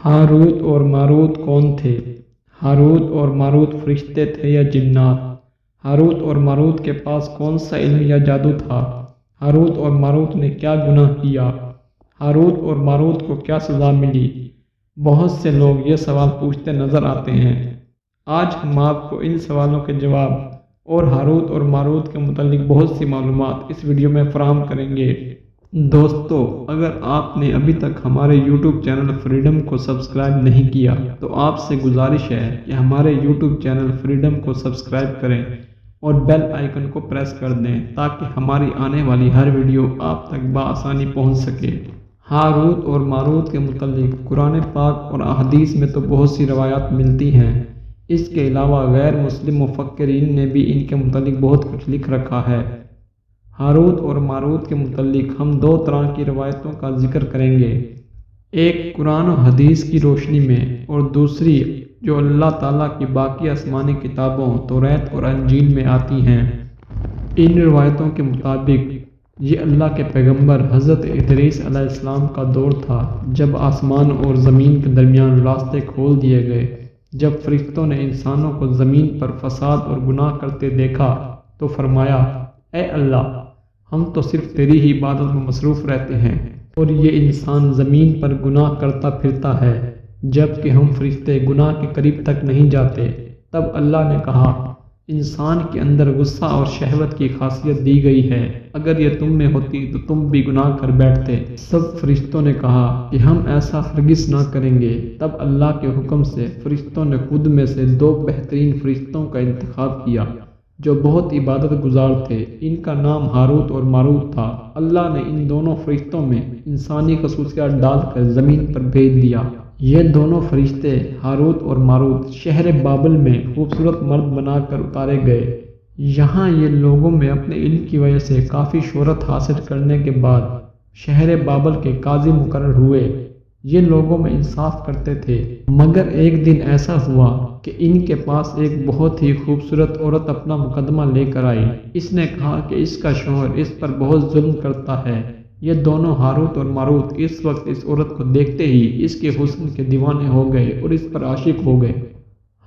Harut اور ماروت کون تھے؟ ہاروت اور ماروت فرشتے تھے یا جنات؟ ہاروت اور ماروت کے پاس کون سا علم یا جادو تھا؟ ہاروت اور ماروت نے کیا گناہ کیا؟ ہاروت اور ماروت کو کیا سزا ملی؟ بہت سے لوگ یہ سوال پوچھتے نظر آتے ہیں۔ آج ہم آپ کو ان سوالوں کے جواب اور ہاروت اور ماروت کے متعلق بہت سی معلومات اس ویڈیو میں فراہم کریں گے۔ دوستو، اگر آپ نے ابھی تک ہمارے یوٹیوب چینل فریڈم کو سبسکرائب نہیں کیا تو آپ سے گزارش ہے کہ ہمارے یوٹیوب چینل فریڈم کو سبسکرائب کریں اور بیل آئیکن کو پریس کر دیں تاکہ ہماری آنے والی ہر ویڈیو آپ تک بآسانی پہنچ سکے۔ ہاروت اور ماروت کے متعلق قرآن پاک اور احادیث میں تو بہت سی روایات ملتی ہیں۔ اس کے علاوہ غیر مسلم مفکرین نے بھی ان کے متعلق بہت کچھ لکھ رکھا ہے۔ ہاروت اور ماروت کے متعلق ہم دو طرح کی روایتوں کا ذکر کریں گے، ایک قرآن و حدیث کی روشنی میں اور دوسری جو اللہ تعالیٰ کی باقی آسمانی کتابوں توریت اور انجیل میں آتی ہیں۔ ان روایتوں کے مطابق یہ اللہ کے پیغمبر حضرت ادریس علیہ السلام کا دور تھا جب آسمان اور زمین کے درمیان راستے کھول دیے گئے۔ جب فرشتوں نے انسانوں کو زمین پر فساد اور گناہ کرتے دیکھا تو فرمایا، اے اللہ، ہم تو صرف تیری ہی عبادت میں مصروف رہتے ہیں اور یہ انسان زمین پر گناہ کرتا پھرتا ہے جبکہ ہم فرشتے گناہ کے قریب تک نہیں جاتے۔ تب اللہ نے کہا، انسان کے اندر غصہ اور شہوت کی خاصیت دی گئی ہے، اگر یہ تم میں ہوتی تو تم بھی گناہ کر بیٹھتے۔ سب فرشتوں نے کہا کہ ہم ایسا ہرگز نہ کریں گے۔ تب اللہ کے حکم سے فرشتوں نے خود میں سے دو بہترین فرشتوں کا انتخاب کیا جو بہت عبادت گزار تھے۔ ان کا نام ہاروت اور ماروت تھا۔ اللہ نے ان دونوں فرشتوں میں انسانی خصوصیات ڈال کر زمین پر بھیج دیا۔ یہ دونوں فرشتے ہاروت اور ماروت شہر بابل میں خوبصورت مرد بنا کر اتارے گئے۔ یہاں یہ لوگوں میں اپنے علم کی وجہ سے کافی شہرت حاصل کرنے کے بعد شہر بابل کے قاضی مقرر ہوئے۔ یہ لوگوں میں انصاف کرتے تھے، مگر ایک دن ایسا ہوا کہ ان کے پاس ایک بہت ہی خوبصورت عورت اپنا مقدمہ لے کر آئی۔ اس نے کہا کہ اس کا شوہر اس پر بہت ظلم کرتا ہے۔ یہ دونوں ہاروت اور ماروت اس وقت اس عورت کو دیکھتے ہی اس کے حسن کے دیوانے ہو گئے اور اس پر عاشق ہو گئے۔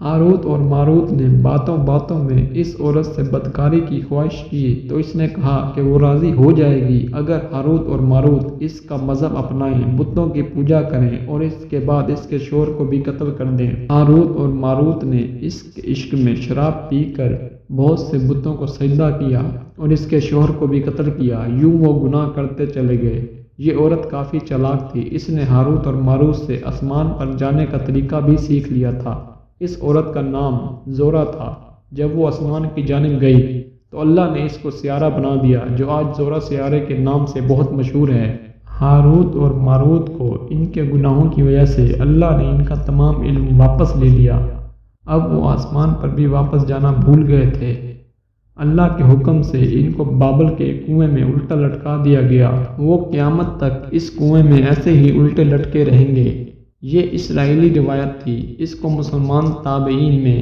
ہاروت اور ماروت نے باتوں باتوں میں اس عورت سے بدکاری کی خواہش کی تو اس نے کہا کہ وہ راضی ہو جائے گی اگر ہاروت اور ماروت اس کا مذہب اپنائیں، بتوں کی پوجا کریں اور اس کے بعد اس کے شوہر کو بھی قتل کر دیں۔ ہاروت اور ماروت نے اس کے عشق میں شراب پی کر بہت سے بتوں کو سجدہ کیا اور اس کے شوہر کو بھی قتل کیا۔ یوں وہ گناہ کرتے چلے گئے۔ یہ عورت کافی چالاک تھی، اس نے ہاروت اور ماروت سے آسمان پر جانے کا طریقہ بھی سیکھ لیا تھا۔ اس عورت کا نام زورا تھا۔ جب وہ آسمان کی جانب گئی تو اللہ نے اس کو سیارہ بنا دیا جو آج زورا سیارے کے نام سے بہت مشہور ہے۔ ہاروت اور ماروت کو ان کے گناہوں کی وجہ سے اللہ نے ان کا تمام علم واپس لے لیا۔ اب وہ آسمان پر بھی واپس جانا بھول گئے تھے۔ اللہ کے حکم سے ان کو بابل کے کنویں میں الٹا لٹکا دیا گیا۔ وہ قیامت تک اس کنویں میں ایسے ہی الٹے لٹکے رہیں گے۔ یہ اسرائیلی روایت تھی۔ اس کو مسلمان تابعین میں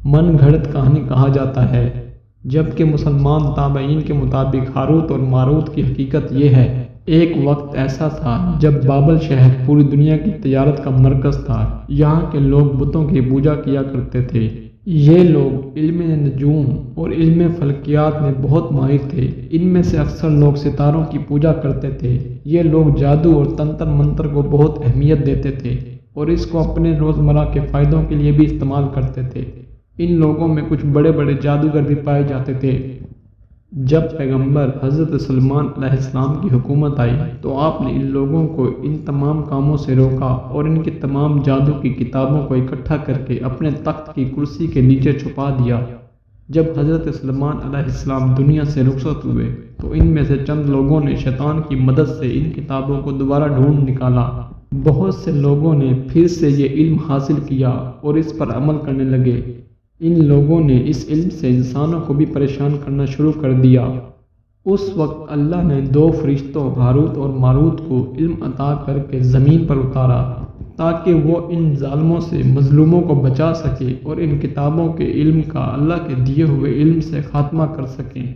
من گھڑت کہانی کہا جاتا ہے، جبکہ مسلمان تابعین کے مطابق ہاروت اور ماروت کی حقیقت یہ ہے۔ ایک وقت ایسا تھا جب بابل شہر پوری دنیا کی تجارت کا مرکز تھا۔ یہاں کے لوگ بتوں کی پوجا کیا کرتے تھے۔ یہ لوگ علم نجوم اور علم فلکیات میں بہت ماہر تھے۔ ان میں سے اکثر لوگ ستاروں کی پوجا کرتے تھے۔ یہ لوگ جادو اور تنتر منتر کو بہت اہمیت دیتے تھے اور اس کو اپنے روزمرہ کے فائدوں کے لیے بھی استعمال کرتے تھے۔ ان لوگوں میں کچھ بڑے بڑے جادوگر بھی پائے جاتے تھے۔ جب پیغمبر حضرت سلیمان علیہ السلام کی حکومت آئی تو آپ نے ان لوگوں کو ان تمام کاموں سے روکا اور ان کی تمام جادو کی کتابوں کو اکٹھا کر کے اپنے تخت کی کرسی کے نیچے چھپا دیا۔ جب حضرت سلیمان علیہ السلام دنیا سے رخصت ہوئے تو ان میں سے چند لوگوں نے شیطان کی مدد سے ان کتابوں کو دوبارہ ڈھونڈ نکالا۔ بہت سے لوگوں نے پھر سے یہ علم حاصل کیا اور اس پر عمل کرنے لگے۔ ان لوگوں نے اس علم سے انسانوں کو بھی پریشان کرنا شروع کر دیا۔ اس وقت اللہ نے دو فرشتوں ہاروت اور ماروت کو علم عطا کر کے زمین پر اتارا تاکہ وہ ان ظالموں سے مظلوموں کو بچا سکے اور ان کتابوں کے علم کا اللہ کے دیے ہوئے علم سے خاتمہ کر سکیں۔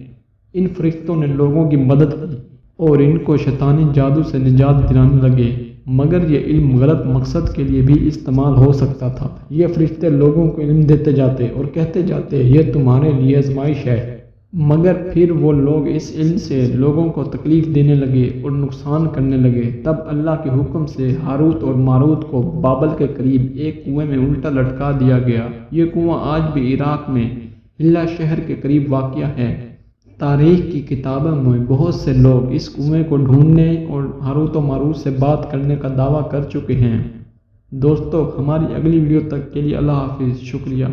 ان فرشتوں نے لوگوں کی مدد کی اور ان کو شیطانی جادو سے نجات دلانے لگے۔ مگر یہ علم غلط مقصد کے لیے بھی استعمال ہو سکتا تھا۔ یہ فرشتے لوگوں کو علم دیتے جاتے اور کہتے جاتے یہ تمہارے لیے آزمائش ہے، مگر پھر وہ لوگ اس علم سے لوگوں کو تکلیف دینے لگے اور نقصان کرنے لگے۔ تب اللہ کے حکم سے ہاروت اور ماروت کو بابل کے قریب ایک کنویں میں الٹا لٹکا دیا گیا۔ یہ کنواں آج بھی عراق میں حلہ شہر کے قریب واقع ہے۔ تاریخ کی کتابوں میں بہت سے لوگ اس کنویں کو ڈھونڈنے اور ہاروت و ماروت سے بات کرنے کا دعویٰ کر چکے ہیں۔ دوستو، ہماری اگلی ویڈیو تک کے لیے اللہ حافظ، شکریہ۔